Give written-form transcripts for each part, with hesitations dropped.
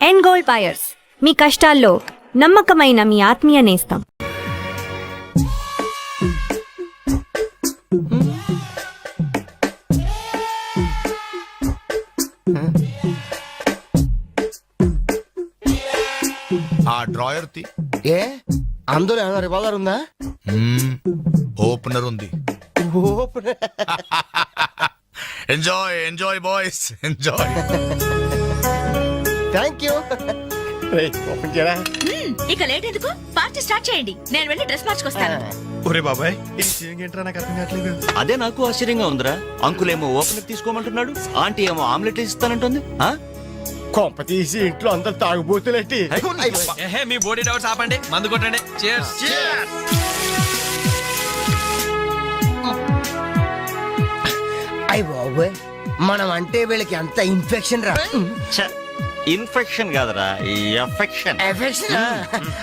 End gold buyers, మీ కష్టాల్లో నమ్మకమైన మీ ఆత్మీయ నేస్తం. ఆ డ్రాయర్ తి ఏ అందులో ఏమైనా రివాల్వర్ ఉందా? ఓపెనర్ ఉంది. Enjoy enjoy boys enjoy. Thank you. Open చేయరా. ఇక లేట్ ఎందుకు, పార్టీ స్టార్ట్ చేయండి. నేను వెళ్ళి డ్రెస్ మార్చుకొస్తాను. ఒరే బాబాయ్, ఈ సీన్ ఏంట్రా నాకు అర్థం కావట్లేదు. అదే నాకు ఆశ్చర్యంగా ఉందిరా. అంకుల్ ఏమో ఓపెనర్ తీసుకోమంటున్నాడు, ఆంటీ ఏమో ఆమ్లెట్ ఇస్తానంటుంది. కొంప తీసి ఇంట్లో అందరు తాగుబోతులేంటి? మీ బాడీ డౌట్స్ ఆపండి, మందు కొట్టండి. Cheers. అయ్య బాబోయ్, మనం అంటే వీళ్ళకి ఎంత ఇన్ఫెక్షన్ రా. ఇన్ఫెక్షన్ కాదురా, ఎఫెక్షన్. ఎఫెక్షన్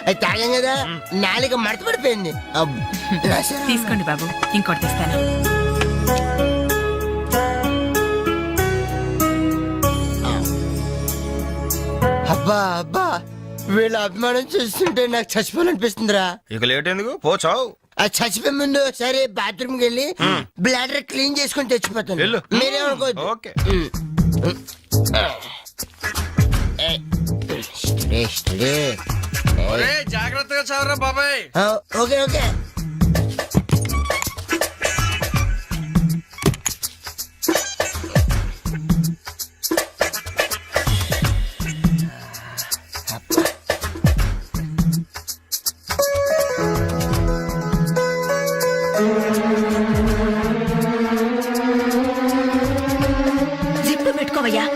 అది తాగాం కదా, నాలుక మడత పడిపోయింది. తీసుకోండి బాబు, ఇంకోటి తెస్తాను. అబ్బా అబ్బా, వీళ్ళ అభిమానం చూస్తుంటే నాకు చచ్చిపోవాలనిపిస్తుందిరా. ఇక లేట్ ఎందుకు, పోచావు. అది చచ్చిపోయే ముందు సరే బాత్రూమ్కి వెళ్ళి బ్లాడర్ క్లీన్ చేసుకొని తెచ్చిపోతాను. వెళ్ళు. మీరేమనుకోవద్దు. ఓకే. జాగ్రత్తగా చదవరా బాబాయ్. Okay okay. జిప్పు పెట్టుకోవయ్యా.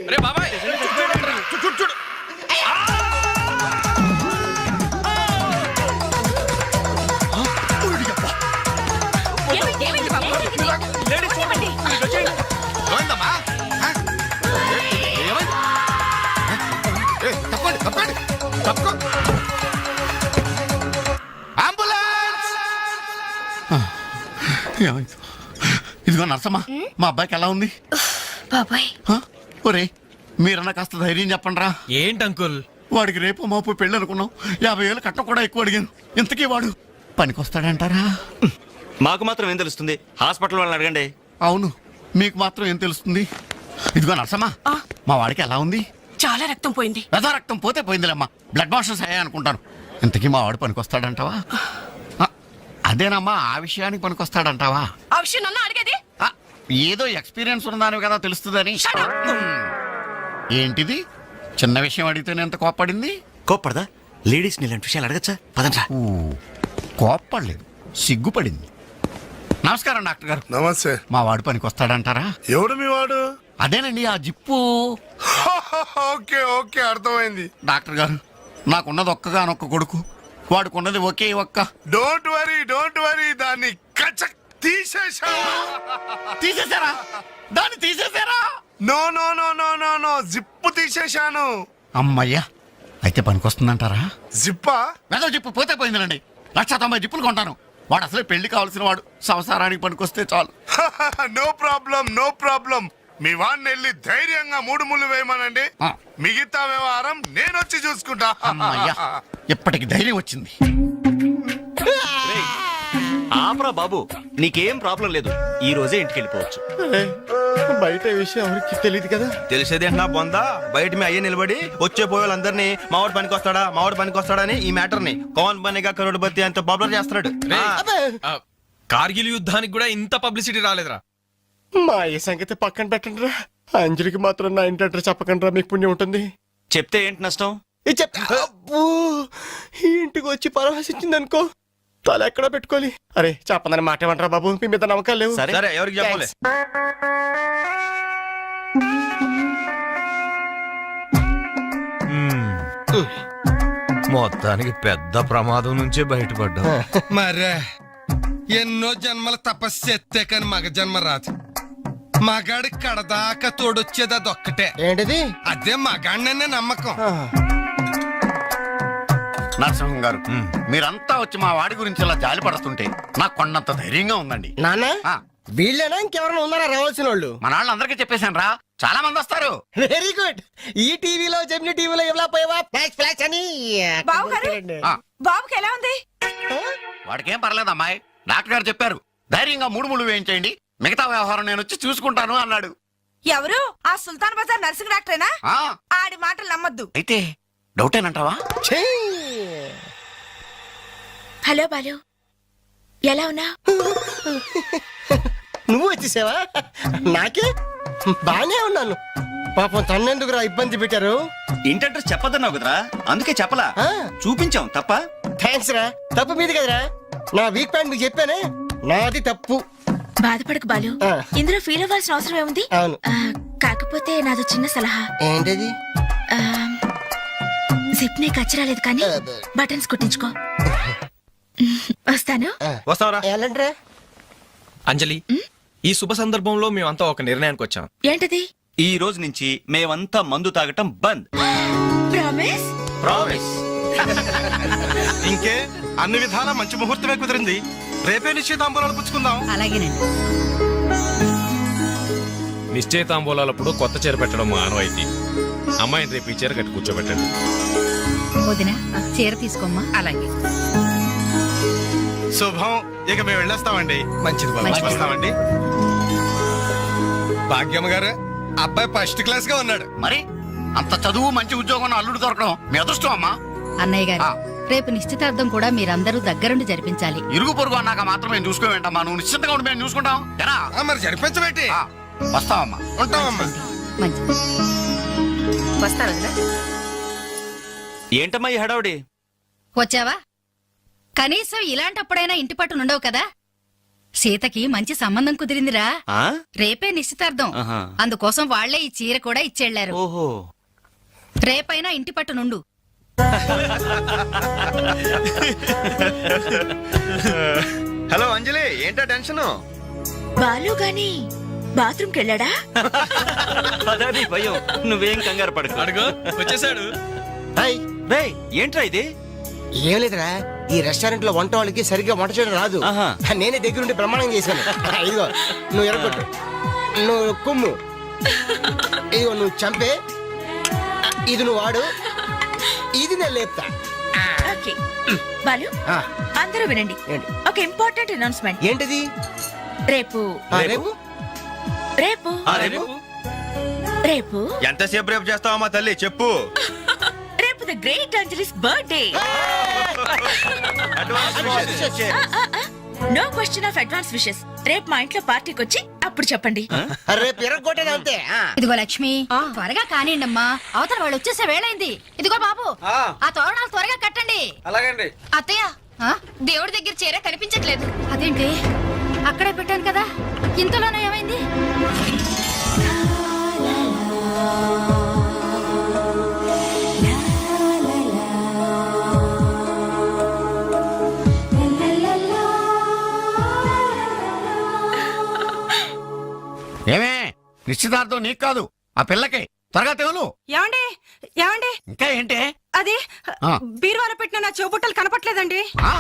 రే బాబాయ్, చూడు. ఏమైంది బాబు? ఏమైంది? ఏమైందమ్మా? ఏమైంది? తప్పండి తప్పండి తప్పుకో. అంబులెన్స్! ఇదిగో నర్సమ్మా, మా అబ్బాయికి ఎలా ఉంది? బాబాయ్, ఒరే మీరన్నా కాస్త ధైర్యం చెప్పండి రా. ఏంటి అంకుల్? వాడికి రేపు మాపు పెళ్ళి అనుకున్నాం, 50,000 కట్ట కూడా ఎక్కువ అడిగాను. ఇంతకీ వాడు పనికొస్తాడంటారా? మాకు మాత్రం ఏం తెలుస్తుంది, హాస్పిటల్ వాళ్ళని అడగండి. అవును, మీకు మాత్రం ఏం తెలుస్తుంది? ఇదిగో నర్సమ్మా, మా వాడికి ఎలా ఉంది? చాలా రక్తం పోయింది. రథ రక్తం పోతే పోయిందిలేమ్మా, బ్లడ్ వాషెస్ అయ్యా అనుకుంటాను. ఇంతకీ మా వాడు పనికొస్తాడంటావా? అదేనమ్మా, ఆ విషయానికి పనికొస్తాడంటావా? ఆ విషయం నన్ను అడిగేది? ఏదో ఎక్స్పీరియన్స్ ఉన్నదాని కదా తెలుస్తుందని. ఏంటిది, చిన్న విషయం అడిగితేనే ఎంత కోప్పడింది? కోప్పడదా? లేడీస్ ఇలాంటి విషయాలు అడగచ్చా? పదండ్రా. కోప్పడలేదు, సిగ్గుపడింది. నమస్కారం డాక్టర్ గారు. నమస్తే. మా వాడు పనికొస్తాడంటారా? ఎవడు మీ వాడు? అదేనండి ఆ జిప్పు. ఓకే ఓకే, అర్థమైంది. డాక్టర్ గారు, నాకున్నది ఒక్కగానొక్క కొడుకు, వాడుకున్నది ఒకే ఒక్క. డోంట్ వరీ, దాన్ని కచక్ తీసేశా. తీసేశారా? దాన్ని తీసేశారా? No no no no no no, zip తీసేశాను. అమ్మయ్యా, అయితే పనికొస్తుందంటారా? జిప్పా? వెదవ జిప్పు పోతే పోయిందిలండి. 190 జిప్పులు కొంటాను. వాడు అసలే పెళ్లి కావాల్సిన వాడు, సంసారానికి పనికొస్తే చాలు. No problem. మీ వాడిని వెళ్ళి ధైర్యంగా 3 ముళ్ళు వేయమనండి. మిగతా వ్యవహారం నేను వచ్చి చూసుకుంటా. అమ్మయ్యా, ఇప్పటికి ధైర్యం వచ్చింది. ఆపరా బాబు, నీకేం ప్రాబ్లం లేదు. ఈ రోజే ఇంటికి వెళ్ళిపోవచ్చు. బయట విషయం ఎవరికి తెలియదు కదా. తెలిసేది ఏంటన్నా బొందా, బయట మీ అయ్యే నిలబడి వచ్చే పోయే వాళ్ళందరినీ మావాడు పనికొస్తాడా అని ఈ మ్యాటర్ ని కౌన్ బనేగా కరోడ్పతి అంత పాపులర్ చేస్తున్నాడు. కార్గిల్ యుద్ధానికి కూడా ఇంత పబ్లిసిటీ రాలేదురా. మా ఈ సంగతి పక్కన పెట్టండి రా. అంజలికి మాత్రం నా ఇంటి అడ్రస్ చెప్పకండి రా, మీకు పుణ్యం ఉంటుంది. చెప్తే ఏంటి నష్టం? ఇది చెప్తా. అబ్బో, ఈ ఇంటికి వచ్చి పరామర్శించింది అనుకో, తల ఎక్కడ పెట్టుకోవాలి. అరే చెప్పందని మాట ఏమంటారా బాబు, మీ మీద నమ్మకాలు లేవు. సరే ఎవరికి చెప్పలే. మొత్తానికి పెద్ద ప్రమాదం నుంచే బయటపడ్డా. మరే ఎన్నో జన్మల తపస్సు ఎత్తే కాని మగ జన్మ రాదు. మగాడి కడదాకా తోడొచ్చేది అదొక్కటే. ఏంటిది? అదే మగాడిననే నమ్మకం. నరసింహం గారు మీరంతా వచ్చి మా వాడి గురించి ఇలా జాలి పడుతుంటే నాకు కొండంత ధైర్యంగా ఉందండి. నాన్న ఆ, వీళ్ళేనా ఇంకెవరైనా ఉన్నారా రావాల్సిన వాళ్ళు? మన వాళ్ళందరికీ చెప్పేశాను రా, చాలా మంది వస్తారు. Very good. ఈ టీవీలో జెమిని టీవీలో ఎవలా పోయావా ఫ్లాష్ ఫ్లాష్ అని బావగారు? ఆ, బాబుకి ఎలా ఉంది? వాడికేం పర్లేదు అమ్మాయి, డాక్టర్ గారు చెప్పారు ధైర్యంగా 3 ముళ్ళు వేయించేయండి, మిగతా వ్యవహారం నేను వచ్చి చూసుకుంటాను అన్నాడు. ఎవరు? ఆ సుల్తాన్ బజార్ నర్సింగ్ డాక్టరేనా? ఆ, ఆడి మాటలు నమ్మద్దు. అయితే డౌటేనంటావా? ఛీ! హలో బాలు, ఎలా ఉన్నా? నువ్వు వచ్చేసావా? నాకే బానే ఉన్నాను. పాపం తన్నెందుకురా ఇబ్బంది పెట్టారు? ఇంటి అడ్రస్ చెప్పదన్నావు కదరా, అందుకే చెప్పలా. ఆ. చూపించాం తప్ప. థ్యాంక్స్ రా. తప్పు మీది కదరా. నా వీక్ పాయింట్ మీకు చెప్పానే, నాది తప్పు. బాధపడకు బాలు, ఆ. ఇందులో ఫీల్ అవ్వాల్సిన అవసరం ఏముంది? అవును. కాకపోతే నాదో చిన్న సలహా. ఏంటది? జిప్ నే కచ్చరాలేదు కానీ బటన్స్ కుట్టించుకో. వస్తాను. వస్తావరా ఎలాంటిరా? అంజలి? ఈ శుభ సందర్భంలో మేమంతా ఒక నిర్ణయానికి వచ్చాం. ఏంటది? ఈ రోజు నుంచి మేమంతా మందు తాగటం బంద్. ప్రామిస్? ప్రామిస్. ఇంకే అన్ని విధాలా మంచి ముహూర్తమే కుదిరింది. రేపే నిశ్చితాంబూలాలు పుచ్చుకుందాం. అలాగేనండి. నిశ్చయితాంబూలాలప్పుడు కొత్త చీర పెట్టడం మా ఆనవాయితీ. అమ్మాయిని రేపు ఈ చీర కట్టి కూర్చోబెట్టండి. వదిన చీర తీసుకోమ్మా. అలాగే. శుభం. ఇక మేము వెళ్ళేస్తామండి. మంచిది బాబు, వస్తామండి. భాగ్యమ్మ గారు, అబ్బాయి ఫస్ట్ క్లాస్ గా ఉన్నాడు. మరి అంత చదువు మంచి ఉద్యోగం ఉన్న అల్లుడు దొరకడం మీ అదృష్టం అమ్మా. అన్నయ్య గారు, ఆ. రేపు నిశ్చితార్థం కూడా మీరందరూ దగ్గరుండి జరిపించాలి. ఇరుగు పొరుగు అన్నాక మాత్రం మేము చూసుకోవేంటమ్మా, నువ్వు నిశ్చింతగా ఉండి మేము చూసుకుంటాం. ఎరా? ఆ, మరి జరిపించబెట్టి ఆ, వస్తామమ్మా. ఉంటామమ్మా. మంచిది. వస్తాను. ఏంటమ్మా ఈ హడావుడి? వచ్చావా? కనీసం ఇలాంటప్పుడైనా ఇంటి పట్టు నుండవు కదా. సీతకి మంచి సంబంధం కుదిరిందిరా. ఆ? రేపే నిశ్చితార్థం. ఆహా. అందుకోసం వాళ్లే ఈ చీర కూడా ఇచ్చెళ్లారు. ఓహో. రేపైనా ఇంటి పట్టు నుండు. హలో అంజలి, ఏంటా టెన్షన్? బాలు గాని బాత్రూమ్కి వెళ్ళాడా? అదే భయం. నువ్వేం కంగారు పడకు. అడుగు, వచ్చేసాడు. హాయ్. రేయ్, ఏంట్రా ఇది? ఏం లేదురా, ఈ రెస్టారెంట్ లో వంట వాళ్ళకి సరిగ్గా వంట చేయడం రాదు. ఆహా. నేనే దగ్గరుండి ప్రమాణం చేశాను. ఇదిగో నువ్వు ఎరగొట్టు, నువ్వు కుమ్ము, ఇదిగో నువ్వు చంపే, ఇది నువ్వు వాడు, ఇది నేను లేపుతా. ఓకే బాలు, ఆ, అందరూ వినండి. ఏంటి? ఒక ఇంపార్టెంట్ అనౌన్స్మెంట్. ఏంటిది? రేపు ఆ, రేపు రేపు రేపు రేపు ఎంతసేపు రేపు చేస్తావా మా తల్లి, చెప్పు. రేపు the great Anjali's birthday. No question of advance wishes. రేపు మా ఇంట్లో పార్టీకి వచ్చి అప్పుడు చెప్పండి. రేపు ఎరగొట్టేది అంతే. ఇదిగో లక్ష్మి, త్వరగా కానివ్వండమ్మా, అవతల వాళ్ళు వచ్చేసే వేళైంది. ఇదిగో బాబు, ఆ తోరణాలు త్వరగా కట్టండి. అలాగండి. అత్తయ్య, దేవుడి దగ్గర చీర కనిపించట్లేదు. అదేంటి? అక్కడే పెట్టాను కదా, ఇంతలోనే ఏమైంది? ఏమే, నిశ్చితార్థం నీకు కాదు ఆ పిల్లకి. త్వరగా తెలు. ఏమండి ఏమండి, ఇంకా ఏంటి? అది ఆ. బీరువాలో పెట్టిన నా చెవుబుట్టలు కనపట్లేదండి. ఆ?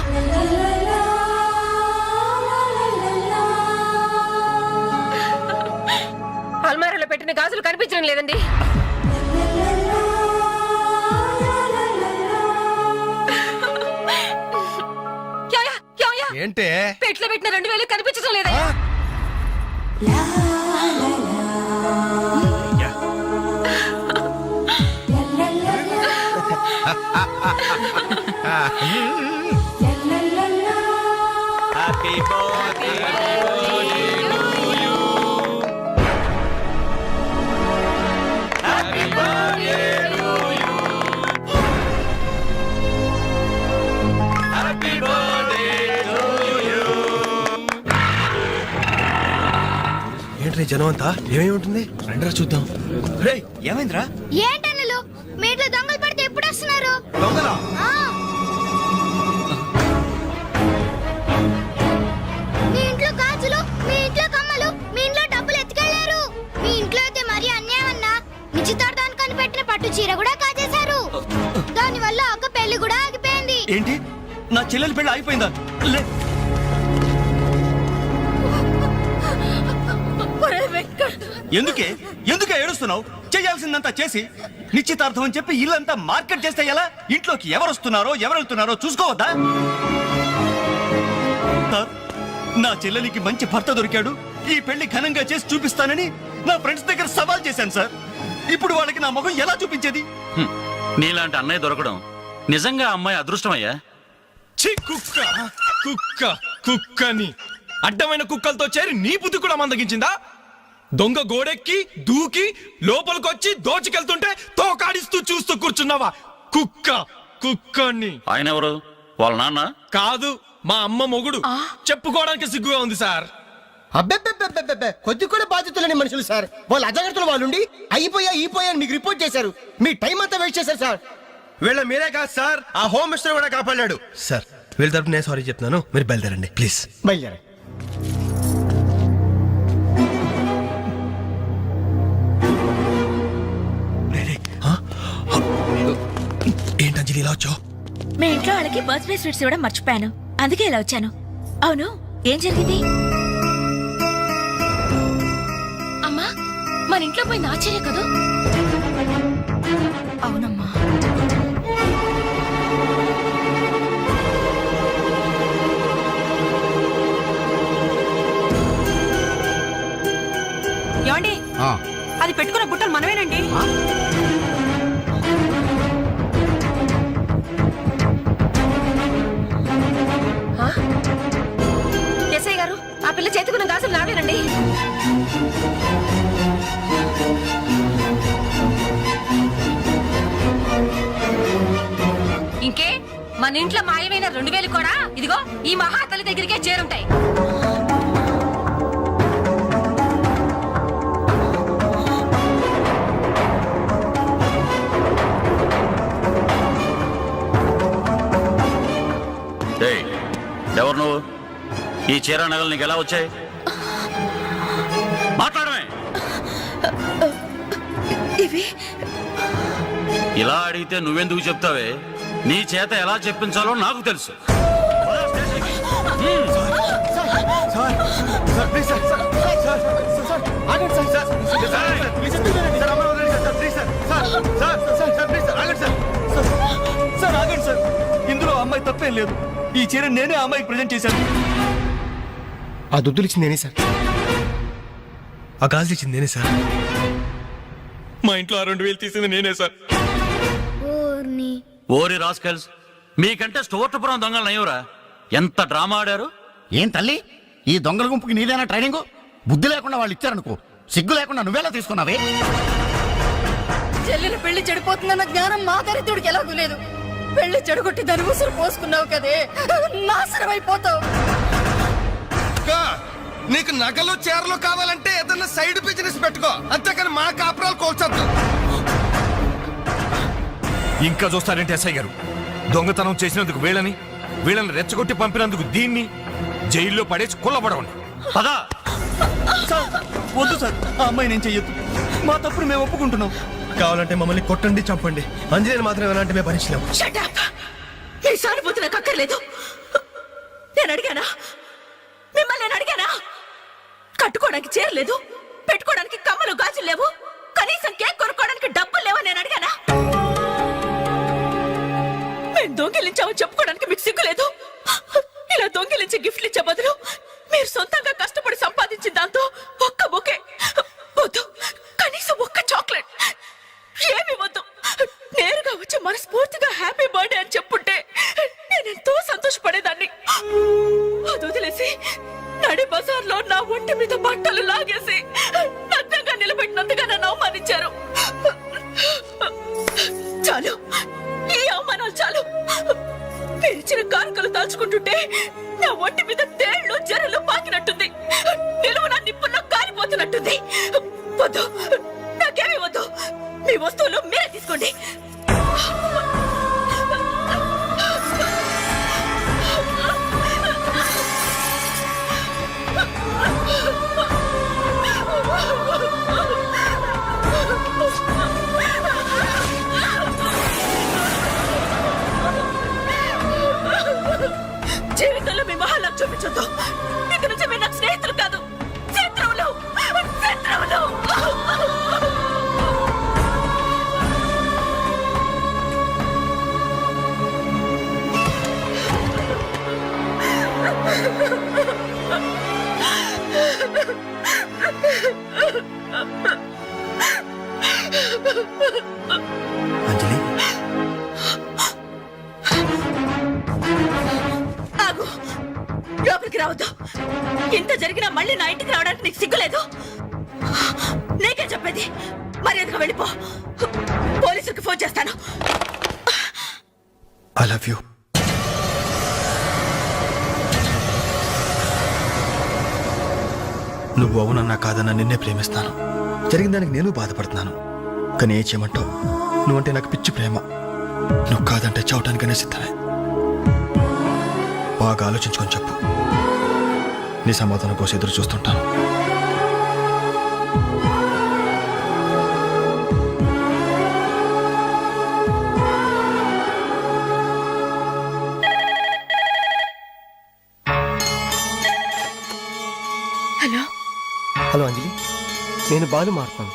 అల్మారాలో పెట్టిన గాజులు కనిపించడం లేదండి. ఏంటే? పెట్లో పెట్టిన 2000 కనిపించడం లేదా? Happy birthday to you. Happy birthday to you. Happy birthday to you. Entry జనం అంతా? ఏమేమి ఉంటుంది? రండిరా చూద్దాం. రేయ్, ఏమైందిరా? ఏంటన్నలు మీ ఇంట్లో దొంగలు పడితే ఎప్పుడు వస్తున్నారు? దొంగలా? మీ ఇంట్లో గాజులు, మీ ఇంట్లో కమ్మలు, మీ ఇంట్లో డబ్బులు ఎత్తుకెళ్లారు. మీ ఇంట్లో అయితే మరీ అన్యాయం అన్నా. నిశ్చితార్థానికి పెట్టిన పట్టు చీర కూడా కాజేశారు. దాని వల్ల ఒక పెళ్లి కూడా ఆగిపోయింది. చెల్లెలి పెళ్లి అయిపోయిందా? లే. ఎందుకే ఏడుస్తున్నావు? చేయాల్సిందంతా చేసి నిశ్చితార్థం అని చెప్పి ఇల్లంతా మార్కెట్ చేస్తే ఎలా? ఇంట్లోకి ఎవరు వస్తున్నారో ఎవరు వెళ్తున్నారో చూసుకోవద్దా? సార్, నా చెల్లెలికి మంచి భర్త దొరికాడు, ఈ పెళ్లి ఘనంగా చేసి చూపిస్తానని నా ఫ్రెండ్స్ దగ్గర సవాల్ చేశాను సార్. ఇప్పుడు వాళ్ళకి నా ముఖం ఎలా చూపించేది? నీలాంటి అన్నయ్య దొరకడం నిజంగా అమ్మాయి అదృష్టమయ్యా. ఛీ, కుక్క కుక్క కుక్కని అడ్డమైన కుక్కలతో చేరి నీ బుద్ధి కూడా మందగించిందా? దొంగ గోడెక్కి దూకి లోపలికొచ్చి దోచుకెళ్తుంటే తోకాడిస్తూ చూస్తూ కూర్చున్నావా? కుక్క కుక్కని. ఆయన ఎవరు? వాళ్ళ నాన్న కాదు, మా అమ్మ మొగుడు. చెప్పుకోవడానికి సిగ్గుగా ఉంది సార్. అబ్బెబ్బెబ్బెబ్బెబ్బె, కొద్ది కూడా బాధ్యత లేని మనుషులు సార్. వాళ్ళు అజాగ్రత్తలు వాళ్ళుండి అయిపోయా మీకు రిపోర్ట్ చేశారు. మీ టైం అంతా వేస్ట్ చేశారు సార్. వీళ్ళ మీరే కాదు సార్, ఆ హోమ్ మినిస్టర్ కూడా కాపాడాడు సార్. వీళ్ళ తరపు నేను సారీ చెప్తున్నాను, మీరు బయలుదేరండి ప్లీజ్. బయలుదేరా. ఏంటంజలి ఇలా వచ్చావు? మీ ఇంట్లో వాళ్ళకి బర్త్డే స్వీట్స్ ఇవ్వడం మర్చిపోయాను, అందుకే ఇలా వచ్చాను. అవును, ఏం జరిగింది? అమ్మా, మన ఇంట్లో పోయింది ఆశ్చర్య కదా? అవునమ్మా. ఏమండి, అది పెట్టుకున్న బుట్టలు మనమేనండి. ఎస్ఐ గారు, ఆ పిల్ల చేతుకున్న గాజులు నావేనండి. ఇంకే, మన ఇంట్లో మాయమైన 2000 కూడా ఇదిగో ఈ మహాతల్లి దగ్గరికే చేరుంటాయి. ఎవరు నువ్వు? ఈ చీర నగలు నీకు ఎలా వచ్చాయి? మాట్లాడమే. ఇలా అడిగితే నువ్వెందుకు చెప్తావే? నీ చేత ఎలా చెప్పించాలో నాకు తెలుసు. ఇందులో అమ్మాయి తప్పేం లేదు. ఈ చీర నేనే అమ్మాయికి ప్రజెంట్ చేశాను. ఆ దుద్దులు ఇచ్చింది నేనే సార్, ఆ గాజులు ఇచ్చింది నేనే సార్, మా ఇంట్లో ఆ 2000 తీసింది నేనే సార్. ఓరి రాస్కల్స్, మీకంటే స్టోర్టపురం దొంగలు నయ్యవరా? ఎంత డ్రామా ఆడారు. ఏం తల్లి, ఈ దొంగల గుంపుకి నీదేనా ట్రైనింగ్? బుద్ధి లేకుండా వాళ్ళు ఇచ్చారనుకో, సిగ్గు లేకుండా నువ్వెలా తీసుకున్నావే? చెల్లెలు పెళ్లి చెడిపోతుందన్న జ్ఞానం మా దరిద్రుడికి ఎలాగూ లేదు. పెళ్లి చెడగొట్టి దాని ఉసురు పోసుకున్నావు కదే, నాశనం అయిపోతావు. నీకు నగలు చీరలు కావాలంటే ఏదన్నా సైడ్ బిజినెస్ పెట్టుకో, అంతేకాని మా కాపురాలు కోల్చొద్దు. ఇంకా చూస్తారంటే ఎస్ఐ గారు, దొంగతనం చేసినందుకు వీళ్ళని రెచ్చగొట్టి పంపినందుకు దీన్ని జైల్లో పడేసి కుల్లబడవండి. పదా సార్, వద్దు సార్, ఆ అమ్మాయి నేను చెయ్యొద్దు. మా తప్పుడు మేము ఒప్పుకుంటున్నాం. కావాలంటే మమ్మల్ని కొట్టండి, చంపండి, అంజనేని మాత్రం ఎలాంటి మేము భరించలేము. మీ సానుభూతి నాకు అక్కర్లేదు. నేను అడిగానా? మిమ్మల్ని నేను అడిగానా? కట్టుకోవడానికి చీరలేదు, పెట్టుకోవడానికి కమ్మలు గాజులు లేవు, కనీసం కేక్ కొనుక్కోవడానికి డబ్బులు లేవా నేను అడిగానా? మేము దొంగిలించామని చెప్పుకోవడానికి మీకు సిగ్గులేదు? ఇలా దొంగిలించి గిఫ్ట్లు ఇచ్చే బదులు మీరు సొంతంగా కష్టపడి సంపాదించిన దాంతో ఒక్క బొకే వద్దు, కనీసం ఒక్క చాక్లెట్ ఏమి వద్దు, నేరుగా వచ్చి మనస్ఫూర్తిగా హ్యాపీ బర్త్డే అని చెప్పుంటే నేను ఎంతో సంతోషపడేదాన్ని. అది వదిలేసి నడి బజార్లో నా ఒంటి మీద బట్టలు లాగేసి నగ్నంగా నిలబెట్టినందుగా నన్ను అవమానించారు. చాలు, ఈ అవమానాలు చాలు. తెరిచిన కానుకలు దాచుకుంటుంటే నా ఒంటి మీద తేళ్లు జరలు పాకినట్టుంది, నిలువున నిప్పుల్లో కాలిపోతున్నట్టుంది. వద్దు, నాకేమీ వద్దు. మీ వస్తువులు మీరే తీసుకోండి. కనిపించొద్దు. ఇక నుంచి మీరు నాకు స్నేహితులు కాదు, శత్రువులు. శత్రువులు. అంజలి, ఆగు, లోపలికి రావద్దు. ఇంత జరిగినా మళ్ళీ నా ఇంటికి రావడానికి నీకు సిగ్గులేదు? నీకే చెప్పేది, మర్యాదగా వెళ్ళిపో. పోలీసులకు ఫోన్ చేస్తాను. I love you. నువ్వు అవునన్నా కాదన్నా నిన్నే ప్రేమిస్తాను. జరిగిన దానికి నేను బాధపడుతున్నాను. కానీ ఏం చేయమంటావు? నువ్వంటే నాకు పిచ్చి ప్రేమ. నువ్వు కాదంటే చావటానికనే సిద్ధమే. బాగా ఆలోచించుకొని చెప్పు. నీ సమాధానం కోసం ఎదురు చూస్తుంటాను. హలో. హలో అంజలి, నేను బాలు మారుతాను.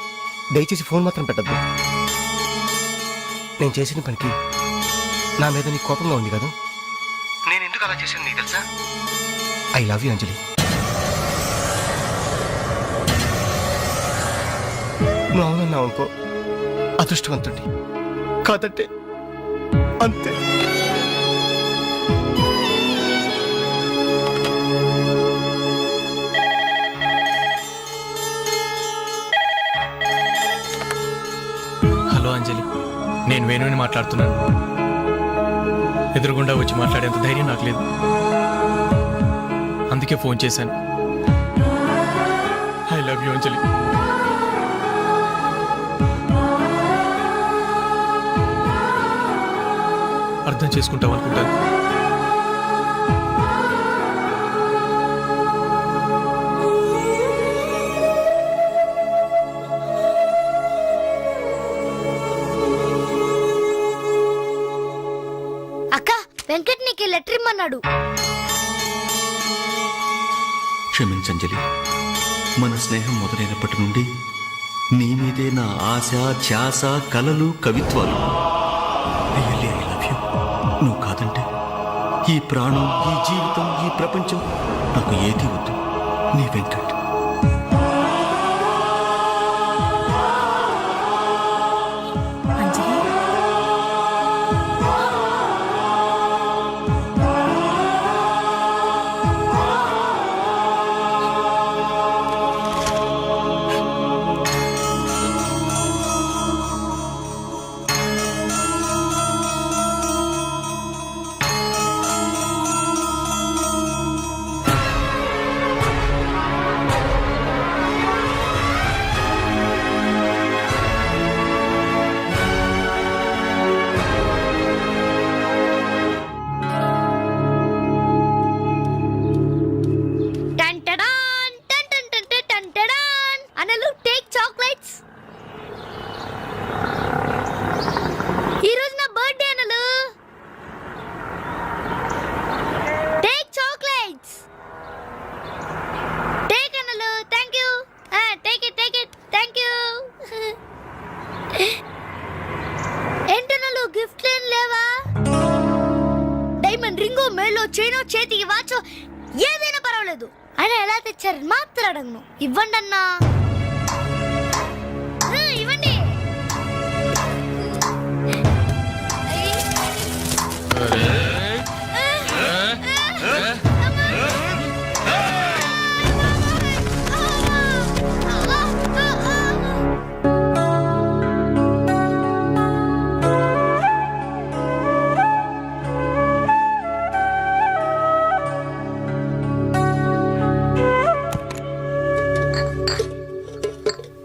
దయచేసి ఫోన్ మాత్రం పెట్టద్దు. నేను చేసిన పనికి నా మీద నీకు కోపంగా ఉంది కదా? నేను ఎందుకు అలా చేశాను నీకు తెలుసా? ఐ లవ్ యూ అంజలి. నువ్వు అవునన్నావు అనుకో, అదృష్టవంతుడి. కాదంటే అంతే. హలో అంజలి, నేను వేణుని మాట్లాడుతున్నాను. ఎదురుగుండా వచ్చి మాట్లాడేంత ధైర్యం నాకు లేదు, అందుకే ఫోన్ చేశాను. ఐ లవ్ యూ అంజలి. అర్థం చేసుకుంటావు అనుకుంటాను. అక్క, వెంకట్ నీకు లెటర్ ఇమ్మన్నాడు. క్షమించంజలి, మన స్నేహం మొదలైనప్పటి నుండి నీ మీదే నా ఆశ, ధ్యాస, కలలు, కవిత్వాలు. Really I love you. నువ్వు కాదంటే ఈ ప్రాణం, ఈ జీవితం, ఈ ప్రపంచం నాకు ఏది వద్దు. నీ వెంకట్. అంజలి, టంటడాన్, టంటడాన్. అనలు, టేక్ చాక్లెట్స్. ఈ రోజు నా బర్త్డే అనలు. Take chocolates. టేక్ అనలు. Thank you. Take it. Thank you. ఏంటనలు, గిఫ్ట్ ఏం లేవా? డైమండ్ రింగో, మేలో చైనో, చేతికి వాచో ఏదైనా పర్వాలేదు. ఆయన ఎలా తెచ్చారని మాత్రం అడగను. ఇవ్వండి అన్నా. ఇవ్వండి.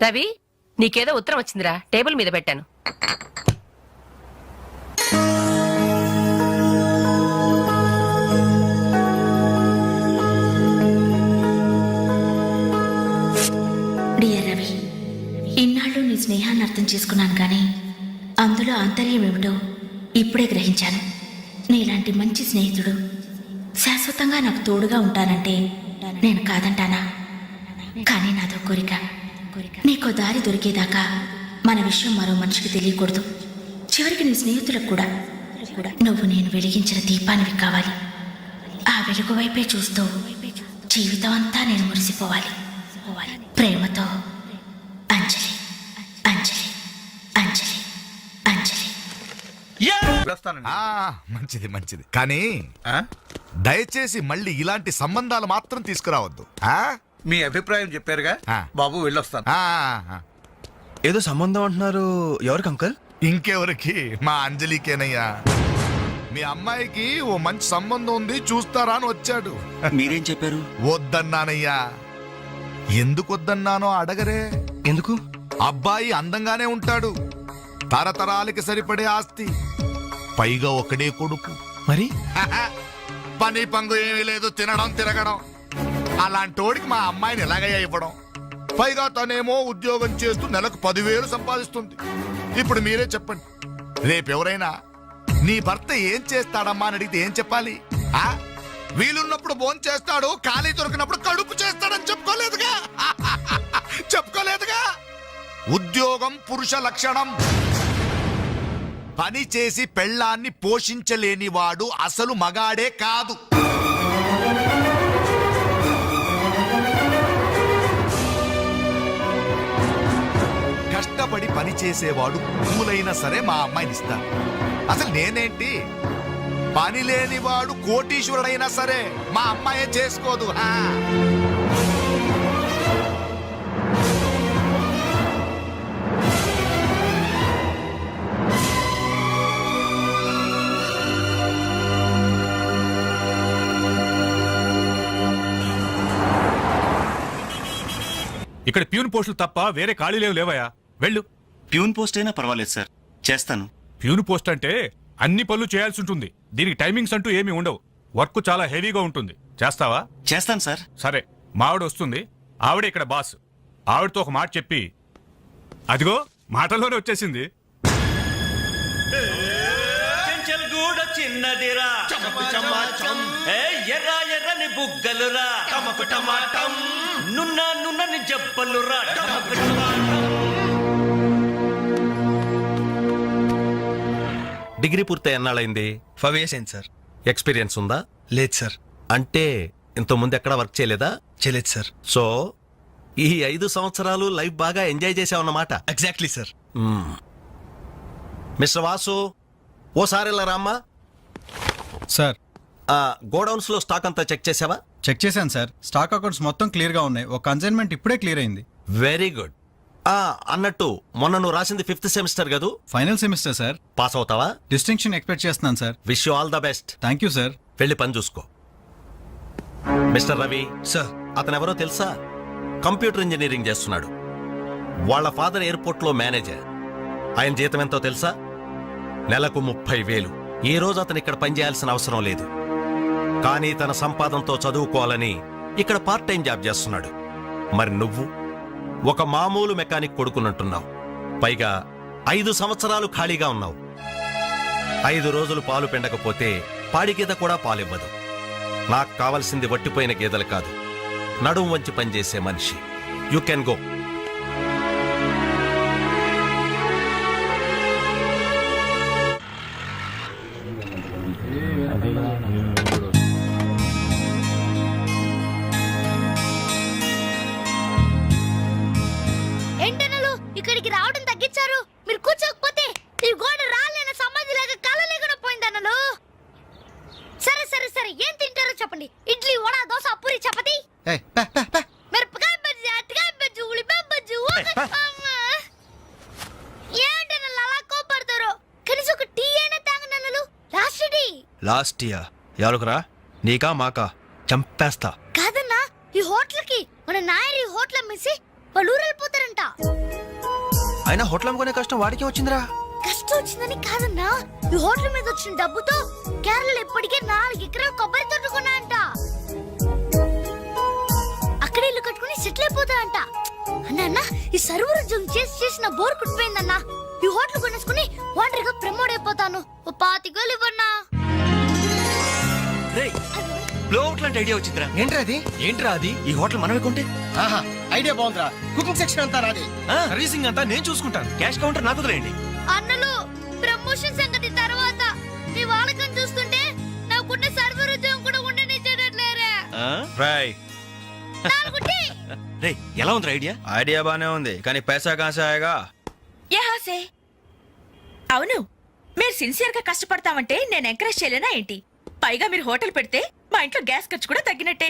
రవి, నీకేదో ఉత్తరం వచ్చిందిరా, టేబుల్ మీద పెట్టాను. డియర్ రవి, ఇన్నాళ్ళు నీ స్నేహాన్ని అర్థం చేసుకున్నాను, కానీ అందులో ఆంతర్యం ఏమిటో ఇప్పుడే గ్రహించాను. నీలాంటి మంచి స్నేహితుడు శాశ్వత శాశ్వతంగా నాకు తోడుగా ఉంటానంటే నేను కాదంటానా? కానీ నాదో కోరిక, నీకో దారి దొరికేదాకా మన విషయం మరో మనిషికి తెలియకూడదు. చివరికి నీ స్నేహితులకు కూడా నువ్వు నేను వెలిగించిన దీపానివి కావాలి. ఆ వెలుగు వైపే చూస్తూ జీవితం అంతా నేను మురిసిపోవాలి. ప్రేమతో అంజలి, అంజలి, అంజలి, అంజలి. మంచిది మంచిది కానీ దయచేసి మళ్ళీ ఇలాంటి సంబంధాలు మాత్రం తీసుకురావద్దు. మీ అభిప్రాయం చెప్పారుగా బాబు, వెళ్ళొస్తాను. ఏదో సంబంధం అంటున్నారు, ఎవరికి అంకల్? ఇంకెవరికి? మా అంజలికేనయ్యా. మీ అమ్మాయికి ఓ మంచి సంబంధం ఉంది, చూస్తారా అని వచ్చాడు. మీరేం చెప్పారు? వద్దన్నానయ్యా. ఎందుకు వద్దన్నానో అడగరే. ఎందుకు? అబ్బాయి అందంగానే ఉంటాడు, తరతరాలకి సరిపడే ఆస్తి, పైగా ఒకడే కొడుకు. మరి పని పంగు ఏమీ లేదు, తినడం తిరగడం. అలాంటోడికి మా అమ్మాయిని ఎలాగయ్యా ఇవ్వడం? పైగా తనేమో ఉద్యోగం చేస్తూ నెలకు 10,000 సంపాదిస్తుంది. ఇప్పుడు మీరే చెప్పండి, రేపెవరైనా నీ భర్త ఏం చేస్తాడమ్మా అని అడిగితే ఏం చెప్పాలి? వీలున్నప్పుడు భోజనం చేస్తాడు, ఖాళీ దొరికినప్పుడు కడుపు చేస్తాడని చెప్పుకోలేదుగా. చెప్పుకోలేదుగా. ఉద్యోగం పురుష లక్షణం. పని చేసి పెళ్ళాన్ని పోషించలేనివాడు అసలు మగాడే కాదు. కష్టపడి పని చేసేవాడు పూలైనా సరే మా అమ్మాయిని ఇస్తాను. అసలు నేనేంటి? పని లేనివాడు కోటీశ్వరుడైనా సరే మా అమ్మాయే చేసుకోదు. ఇక్కడ ప్యూన్ పోస్టులు తప్ప వేరే ఖాళీ లేవయా? వెళ్ళు. ప్యూన్ పోస్ట్ అయినా పర్వాలేదు సార్, చేస్తాను. ప్యూన్ పోస్ట్ అంటే అన్ని పనులు చేయాల్సి ఉంటుంది. దీనికి టైమింగ్స్ అంటూ ఏమీ ఉండవు. వర్క్ చాలా హెవీగా ఉంటుంది. చేస్తావా? చేస్తాను సార్. సరే, మా ఆవిడ వస్తుంది. ఆవిడే ఇక్కడ బాస్. ఆవిడతో ఒక మాట చెప్పి, అదిగో మాటల్లోనే వచ్చేసింది. చిన్నదిరా ఎర్ర ఎర్రని బుగ్గలురా, నున్న నున్నని జబ్బలురా. డిగ్రీ పూర్తి ఎన్నాళ్ళైంది? 5 years అయింది సార్. ఎక్స్పీరియన్స్ ఉందా? లేదు సార్. అంటే ఇంత ముందు ఎక్కడ వర్క్ చేయలేదా? చేయలేదు సార్. సో ఈ 5 సంవత్సరాలు లైఫ్ బాగా ఎంజాయ్ చేసావన్నమాట. Exactly sir. మిస్టర్ వాసు, ఓసారి ఇలా రామ్మా. సార్, గోడౌన్స్ లో స్టాక్ అంతా చెక్ చేసావా? చెక్ చేశాను సార్. స్టాక్ అకౌంట్స్ మొత్తం క్లియర్ గా ఉన్నాయి. ఒక కన్సైన్మెంట్ ఇప్పుడే క్లియర్ అయింది. Very good. అన్నట్టు మొన్న నువ్వు రాసింది 5th సెమిస్టర్ కదూ? Final semester sir. పాస్ అవుతావా? డిస్టింక్షన్ ఎక్స్పెక్ట్ చేస్తున్నాను సార్. Wish you all the best. Thank you sir. వెళ్ళి పని చూసుకో. Mister Ravi sir. అతను ఎవరో తెలుసా? కంప్యూటర్ ఇంజనీరింగ్ చేస్తున్నాడు. వాళ్ళ ఫాదర్ ఎయిర్పోర్ట్ లో మేనేజర్. ఆయన జీతం ఎంతో తెలుసా? నెలకు 30,000. ఈ రోజు అతను ఇక్కడ పనిచేయాల్సిన అవసరం లేదు, కానీ తన సంపాదనతో చదువుకోవాలని ఇక్కడ పార్ట్ టైం జాబ్ చేస్తున్నాడు. మరి నువ్వు ఒక మామూలు మెకానిక్ కొడుకున్నట్టున్నావు. పైగా 5 సంవత్సరాలు ఖాళీగా ఉన్నావు. 5 రోజులు పాలు పిండకపోతే పాడి గీత కూడా పాలివ్వదు. నాకు కావలసింది వట్టిపోయిన గేదెలు కాదు, నడుము వంచి పనిచేసే మనిషి. You can go. ఏంటనలు ఇక్కడికి రావడం తగ్గించారు? మీరు కూర్చోకపోతే ఈ గోడ రాలేన సమాధి లేక కళ లేకుండా పోయిందనలు. సరే సరే సరే, ఏం తింటారో చెప్పండి. ఇడ్లీ, వడ, దోశ, పూరి, చపాతి, మిరపకాయ బజ్జీ, అరటికాయ బజ్జీ, ఉల్లిపాయ బజ్జీ. ఏంటనలు అలా కోపడతారు? కనీసం ఒక టీ అయినా తాగనలు. Last tea. లాస్ట్ ఇయర్ ఎవరుకురా? నీకా మాకా? చంపేస్తా. కాదన్నా, ఈ హోటల్ కి మన నాయర్ ఈ హోటల్ అమ్మేసి వాళ్ళు ఊరు వెళ్ళిపోతారంట. అయినా హోటల్ అమ్ముకునే కష్టం వాడికి వచ్చిందిరా. కష్టం వచ్చిందని కాదన్నా, ఈ హోటల్ మీద వచ్చిన డబ్బుతో కేరళలో ఇప్పటికే 4 ఎకరాలు కొబ్బరి తోట కొన్నాయంట. అక్కడ ఇల్లు కట్టుకుని సెటిల్ అయిపోతాయంట. అన్న ఈ సర్వర్ ఉద్యోగం చేసిన బోర్ కుట్టిపోయిందన్నా. ఈ హోటల్ కొనేసుకుని వాంటరీగా ప్రమోట్ అయిపోతాను. ఓ 25,000 ఇవ్వన్నా. బ్లో అవుట్ లాంటి ఐడియా వచ్చిందిరా. ఏంట్రా అది? ఏంట్రా అది? ఈ హోటల్ మనమే కొంటే ఆహా, ఐడియా బాగుందిరా. కుకింగ్ సెక్షన్ అంతా నాది. సర్వీసింగ్ అంతా నేను చూసుకుంటాను. క్యాష్ కౌంటర్ నాకు వదిలేయండి. అన్నలు ప్రమోషన్ సంగతి తర్వాత మీ వాళ్ళకం చూస్తుంటే నాకున్న సర్వర్ ఉద్యోగం కూడా ఉండనిచ్చేటట్లేరా. రాయ్ రే, ఎలా ఉంది ఐడియా? ఐడియా బానే ఉంది, కానీ పైసా కాసాయగా. యహాసే అవును, మీరు సిన్సియర్ గా కష్టపడతామంటే నేను ఎంకరేజ్ చేయలేనా ఏంటి? పైగా మీరు హోటల్ పెడితే మా ఇంట్లో గ్యాస్ ఖర్చు కూడా తగ్గినట్టే.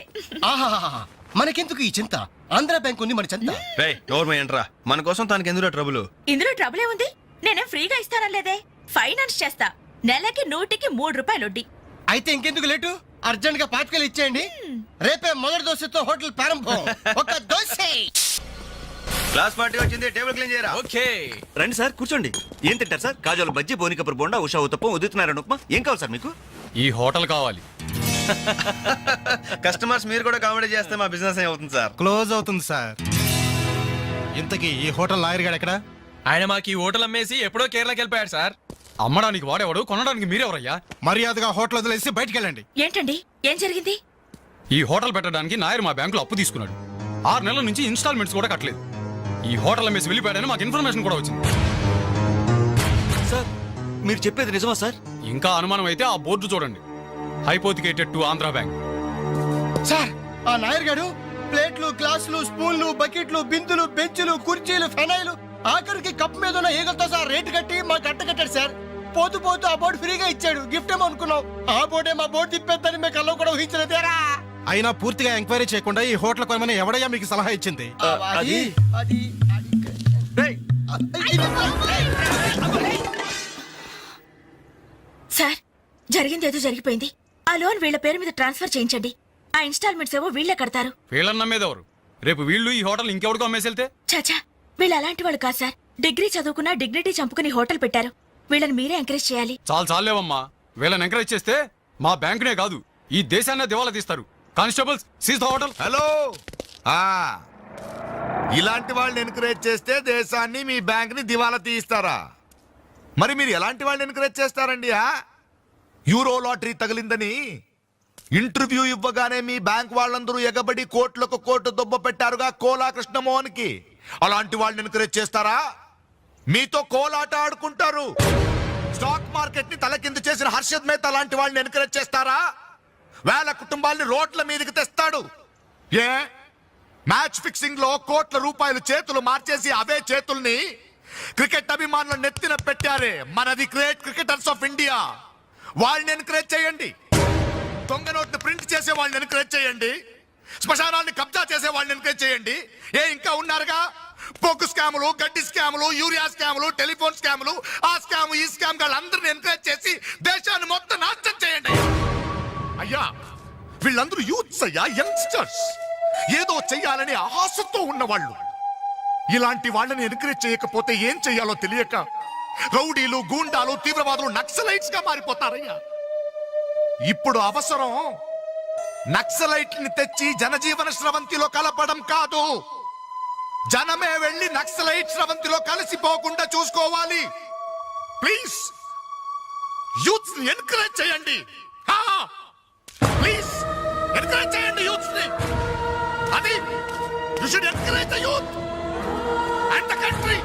ఆహాహాహా, మనకెందుకు ఈ చింత? ఆంధ్ర బ్యాంక్ ఉంది మన చింత. రే నోరు ఏంట్రా, మన కోసం తనకి ఎందులో ట్రబుల్? ఇందులో ట్రబుల్ ఏముంది? నేనేం ఫ్రీగా ఇస్తానలేదే, ఫైనాన్స్ చేస్తా. నెలకి 100కి 3 రూపాయలు వడ్డీ. అయితే ఇంకెందుకు లేటు? అర్జెంట్ గా పాతికలు ఇచ్చేయండి. రేపే మొదటి దోశతో హోటల్ ప్రారంభం. ఒక దోశ. క్లాస్ పార్టీ వచ్చింది, టేబుల్ క్లీన్ చేయరా. ఓకే రండి సార్, కూర్చోండి. ఏం తింటారు సార్? కాజాలు బజ్జీ, బోనికపూర్ బోండా, ఉషా ఉత్తప్పం, ఉదితనారాయణ ఉప్మా. ఏం కావాలి సార్ మీకు? ఈ హోటల్ కావాలి. కస్టమర్స్ మీరు కూడా కామెడీ చేస్తే మా బిజినెస్ ఏమవుతుంది సార్? క్లోజ్ అవుతుంది సార్. ఇంతకీ ఈ హోటల్ లాయర్ గారు ఎక్కడ? ఆయన మాకు ఈ హోటల్ అమ్మేసి ఎప్పుడో కేరళకి వెళ్ళిపోయాడు సార్. అమ్మడానికి వాడేవాడు, కొనడానికి మీరెవరయ్యా? మర్యాదగా హోటల్ వదిలేసి బయటికి వెళ్ళండి. ఏంటండి, ఏం జరిగింది? ఈ హోటల్ పెట్టడానికి నాయర్ మా బ్యాంకులో అప్పు తీసుకున్నాడు. 6 నెలల నుంచి ఇన్స్టాల్మెంట్స్ కూడా కట్టలేదు. ఈ హోటల్ అమ్మేసి వెళ్ళిపోయాడని మాకు ఇన్ఫర్మేషన్ కూడా వచ్చింది. సార్ మీరు చెప్పేది నిజమా సార్? ఇంకా అనుమానం అయితే ఆ బోర్డు చూడండి, hypothecated to Andhra bank. Sir, ఆ నాయర్ గారు ప్లేట్లు, గ్లాసులు, స్పూన్లు, బకెట్లు, బిందులు, బెంచులు, కుర్చీలు, ఫెనాయిలు, ఆఖరికి కప్ మీద ఉన్న ఈగలతో సార్ రేటు కట్టి మా కట్ట కట్టాడు సార్. పోతూ పోతూ ఆ బోర్డు ఫ్రీగా ఇచ్చాడు. గిఫ్ట్ ఏమో అనుకున్నాం. ఆ బోర్డే మా బోర్డు తిప్పేద్దని మేము కల్లో కూడా ఊహించలేదేరా. అయినా పూర్తిగా ఎంక్వైరీ చేయకుండా ఈ హోటల్ కొనమని ఎవడయ్యా మీకు సలహా ఇచ్చింది? అది అది సార్, జరిగింది ఏదో జరిగిపోయింది. ఆ లోన్ వీళ్ళ పేరు మీద ట్రాన్స్ఫర్ చేయించండి. ఆ ఇన్స్టాల్మెంట్స్ ఏవో వీళ్ళే కడతారు. వీళ్ళని నమ్మేదెవరు? రేపు వీళ్ళు ఈ హోటల్ ఇంకెవరికో అమ్మేసి వెళ్తే? చాచా, వీళ్ళు అలాంటి వాళ్ళు కాదు సార్. డిగ్రీ చదువుకున్నా డిగ్నిటీ చంపుకుని హోటల్ పెట్టారు. వీళ్ళని మీరే ఎంకరేజ్ చేయాలి. చాలేవమ్మా. వీళ్ళని ఎంకరేజ్ చేస్తే మా బ్యాంకునే కాదు, ఈ దేశాన్నే దివాలా తీస్తారు. Constables, seize the hotel. Hello, ఇలాంటి వాళ్ళని ఎంకరేజ్ చేస్తే దేశాన్ని, మీ బ్యాంక్ ని దివాలా తీయిస్తారా? మరి మీరు ఎలాంటి వాళ్ళని ఎంకరేజ్ చేస్తారండి? యూరో లాటరీ తగిలిందని ఇంటర్వ్యూ ఇవ్వగానే మీ బ్యాంక్ వాళ్ళందరూ ఎగబడి కోట్లకు కోట్లు దొబ్బ పెట్టారుగా కోలా కృష్ణమోహన్ కి. అలాంటి వాళ్ళని ఎంకరేజ్ చేస్తారా? మీతో కోలాట ఆడుకుంటారు. స్టాక్ మార్కెట్ ని తలకిందు చేసిన హర్షద్ మేహతా లాంటి వాళ్ళని ఎంకరేజ్ చేస్తారా? వేల కుటుంబాల్ని రోడ్ల మీదకి తెస్తాడు. ఏ మ్యాచ్ ఫిక్సింగ్ లో కోట్ల రూపాయలు చేతులు మార్చేసి అవే చేతుల్ని క్రికెట్ అభిమానులు నెత్తిన పెట్టారే మనది గ్రేట్ క్రికెటర్స్ ఆఫ్ ఇండియా. వాళ్ళని ఎంకరేజ్ చేయండి. దొంగ నోట్ని ప్రింట్ చేసే వాళ్ళని ఎంకరేజ్ చేయండి. శ్మశానాన్ని కబ్జా చేసే వాళ్ళని ఎంకరేజ్ చేయండి. ఇంకా ఉన్నారుగా పోకు స్కాములు, గడ్డి స్కాములు, యూరియా స్కాములు, టెలిఫోన్ స్కాములు, ఆ స్కామ్ ఈ స్కామ్ వాళ్ళందరినీ ఎంకరేజ్ చేసి దేశాన్ని మొత్తం నాశనం చేయండి. అయ్యా, వీళ్ళందరూ యూత్స్ అయ్యా, యంగ్స్టర్స్, ఏదో చెయ్యాలని ఆశతో ఉన్నవాళ్ళు. ఇలాంటి వాళ్ళని ఎంకరేజ్ చేయకపోతే ఏం చెయ్యాలో తెలియక రౌడీలు, గూండాలు, తీవ్రవాదులు, నక్సలైట్స్ గా మారిపోతారయ్యా. ఇప్పుడు అవసరం నక్సలైట్ ని తెచ్చి జనజీవన స్రవంతిలో కలపడం కాదు, జనమే వెళ్ళి నక్సలైట్ స్రవంతిలో కలిసిపోకుండా చూసుకోవాలి. ప్లీజ్ యూత్స్ ని ఎంకరేజ్ చేయండి. ప్లీజ్ ఎంకరేజ్ చేయండి యూత్స్ ని. అది you should encourage the youth and the country.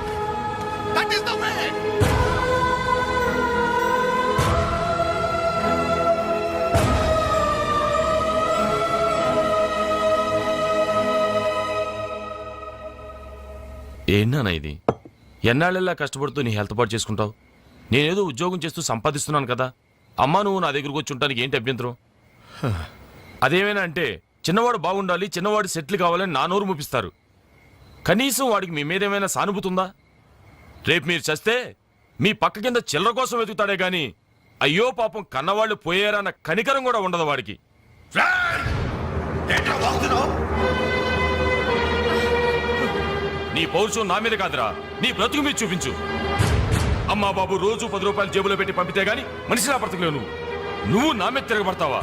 That is the way. ఏంటన్నా ఇది? ఎన్నాళ్ళెల్లా కష్టపడుతూ నీ హెల్త్ పాటు చేసుకుంటావు? నేనేదో ఉద్యోగం చేస్తూ సంపాదిస్తున్నాను కదా. అమ్మా నువ్వు నా దగ్గరకు వచ్చి ఉండటానికి ఏంటి అభ్యంతరం? అదేమైనా అంటే చిన్నవాడు బాగుండాలి, చిన్నవాడు సెటిల్ కావాలని నా నోరు ముపిస్తారు. కనీసం వాడికి మీ మీద ఏమైనా సానుభూతి ఉందా? రేపు మీరు చస్తే మీ పక్క కింద చిల్లర కోసం వెతుకుతాడే గాని అయ్యో పాపం కన్నవాళ్ళు పోయారన్న కనికరం కూడా ఉండదు వాడికి. నీ పౌరుషం నా మీద కాదురా, నీ బ్రతుకు మీద చూపించు. అమ్మా బాబు రోజు 10 రూపాయలు జేబులో పెట్టి పంపితే గాని మనిషిలా బ్రతకలేవు. నువ్వు నా మీద తిరగబడతావా?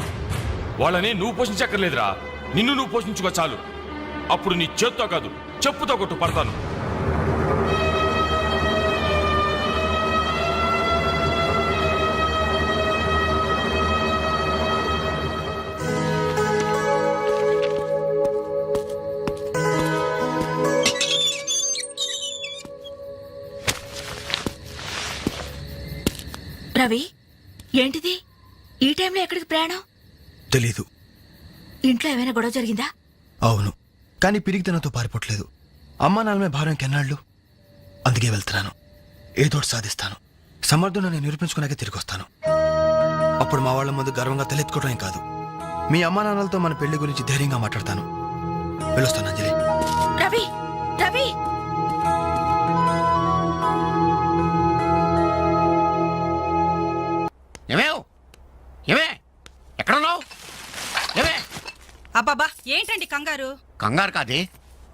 వాళ్ళని నువ్వు పోషించక్కర్లేదురా, నిన్ను నువ్వు పోషించుకో చాలు. అప్పుడు నీ చేత్తో కాదు చెప్పుతో కొట్టు పడతాను. రవి ఏంటిది ఈ టైంలో ఎక్కడికి ప్రయాణం? తెలీదు. ఇంట్లో ఏమైనా గొడవ జరిగిందా? అవును, కానీ పిరిగితనంతో పారిపోవట్లేదు. అమ్మా నాన్నమే భారం కెన్నాళ్ళు. అందుకే వెళ్తున్నాను. ఏదోటి సాధిస్తాను. సమర్థులను నేను నిరూపించుకున్నాకే తిరిగి వస్తాను. అప్పుడు మా వాళ్ళ ముందు గర్వంగా తలెత్తుకోవడం కాదు, మీ అమ్మా నాన్నలతో మన పెళ్లి గురించి ధైర్యంగా మాట్లాడతాను. వెళ్ళొస్తాను అంజలి. రవి రవి ఏమే ఎక్కడున్నావు? ఏమే అబ్బాబా ఏంటండి కంగారు? కంగారు కాదే,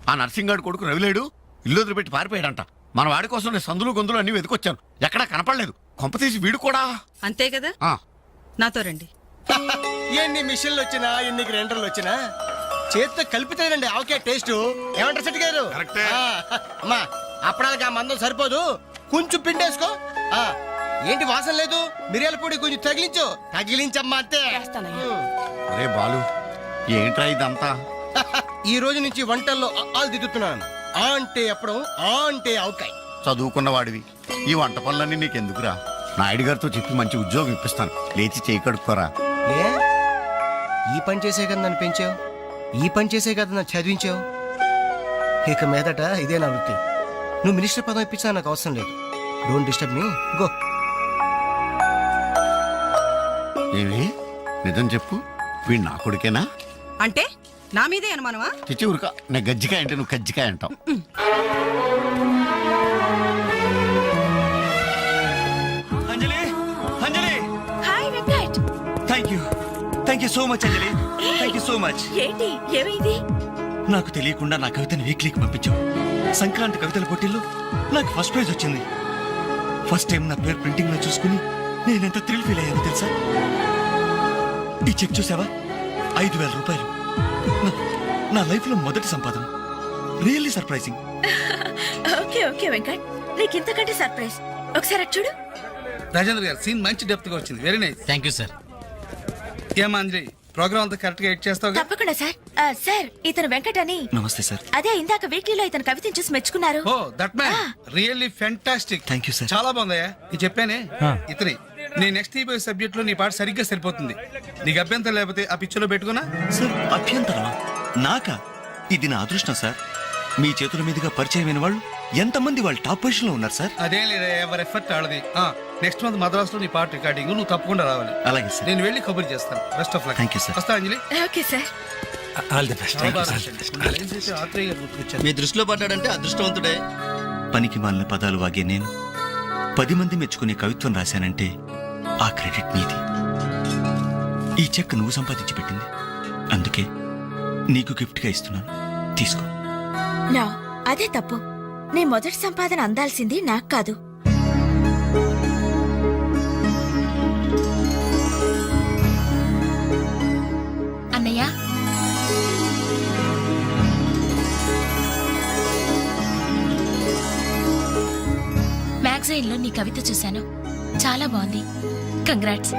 ఆ నర్సింగాడు కొడుకు రవిలేడు ఇల్లు వదిలిపెట్టి పారిపోయాడంట. మన వాడి కోసం నేను సందులు గొంతులు అన్ని వెతికొచ్చాను, ఎక్కడా కనపడలేదు. కొంపతీసి వీడు కూడా. అంతే కదా, ఆ, నాతో రండి. ఎన్ని మిషన్లు వచ్చినా ఎన్ని గ్రైండర్లు వచ్చినా చేతితో కలిపితేనండి ఆవకే టేస్ట్. ఏమంటారు సెట్ గారు? కరెక్టే. అమ్మా అప్పడానికి ఆ మందం సరిపోదు, కొంచెం పిండేసుకో. ఏంటి వాసన లేదు? మిరియాల పొడి కొంచెం తగిలించమ్మా అంతే. అరే బాలు, ఏంట్రా ఇదంతా? ఈ రోజు నుంచి వంటల్లో ఆలు దిద్దుతున్నాను. ఆ అంటే అప్పడం, ఆ అంటే ఆవకాయ. చదువుకున్న వాడివి, ఈ వంట పనులన్నీ నీకెందుకురా? నాయుడు గారితో చెప్పి మంచి ఉద్యోగం ఇప్పిస్తాను, లేచి చేయి కడుక్కోరా. ఏ ఈ పని చేసే కదా నన్ను పెంచావు, ఈ పని చేసే కదా నన్ను చదివించావు. ఇక మీదట ఇదే నా వృత్తి. నువ్వు మినిస్టర్ పదం ఇప్పించా నాకు అవసరం లేదు. Don't disturb me, go. ఏమి నిజం చెప్పు, వీడు నా కొడుకేనా? అంటే నా మీదే అనుమానమా? చిచ్చి ఊరుక, నేను గజ్జికాయ అంటే నువ్వు కజ్జికాయ అంటావు. Anjali, Anjali, hi Venkat. Thank you so much Anjali, thank you so much. ఏంటి ఏమైంది? నాకు తెలియకుండా నా కవితని వీక్లీకి పంపించావు. సంక్రాంతి కవితల పోటీల్లో నాకు ఫస్ట్ ప్రైజ్ వచ్చింది. ఫస్ట్ టైం నా పేరు ప్రింటింగ్ లో చూసుకుని నేనెంత థ్రిల్ ఫీల్ అయ్యాను తెలుసా? ఈ చెక్ చూసావా? 5,000 రూపాయలు. నా లైఫ్ లో మొదటి సంపాదన. Really surprising. Okay okay Venkat, నీకు ఇంతకంటే సర్ప్రైజ్. ఒకసారి అటు చూడు. రాజేంద్ర గారు సీన్ మంచి డెప్త్ గా వచ్చింది, very nice. Thank you sir. ఏమా అంజలి, ప్రోగ్రామ్ అంతా కరెక్ట్ గా ఎడ్ చేస్తావు? తప్పకుండా సార్. సార్ ఇతను వెంకట్ అని. నమస్తే సార్. అదే ఇందాక వీక్లీలో ఇతను కవితను చూసి మెచ్చుకున్నారు. Oh that man really fantastic. Thank you sir. చాలా బాగుందయ్యా. నేను చెప్పానే ఇతని నీ నెక్స్ట్ ఈ సబ్జెక్ట్ లో నీ పాట సరిగ్గా సరిపోతుంది. నీకు అభ్యంతరం లేకపోతే ఆ పిక్చర్ లో పెట్టుకున్నా. సార్ అభ్యంతరమా? నాకా? ఇది నా అదృష్టం సార్. మీ చేతుల మీదుగా పరిచయమైన వాళ్ళు ఎంతమంది వాళ్ళు టాప్ పొజిషన్ లో ఉన్నారు సార్. అదేం లేదా, ఎవరి ఎఫర్ట్ ఆడది. నెక్స్ట్ మంత్ మద్రాసులో నీ పాట రికార్డింగ్, నువ్వు తప్పకుండా రావాలి. అలాగే సార్. నేను వెళ్ళి కబుర్ చేస్తాను. Best of luck. Thank you sir. వస్తా Anjali. Okay sir. All the best. మీ దృష్టిలో పడ్డాడంటే అదృష్టవంతుడే. పనికి మాలిన పదాలు వాగే నేను 10 మంది మెచ్చుకునే కవిత్వం రాశానంటే ఆ క్రెడిట్ నీది. ఈ చెక్ నువ్వు సంపాదించి పెట్టింది, అందుకే నీకు గిఫ్ట్ గా ఇస్తున్నాను, తీసుకో. నా అదే తప్పు. నీ మొదటి సంపాదన అందాల్సింది నాకు కాదు. అన్నయ్య, మ్యాగజైన్లో నీ కవిత చూశాను, చాలా బాగుంది. కంగ్రాట్స్.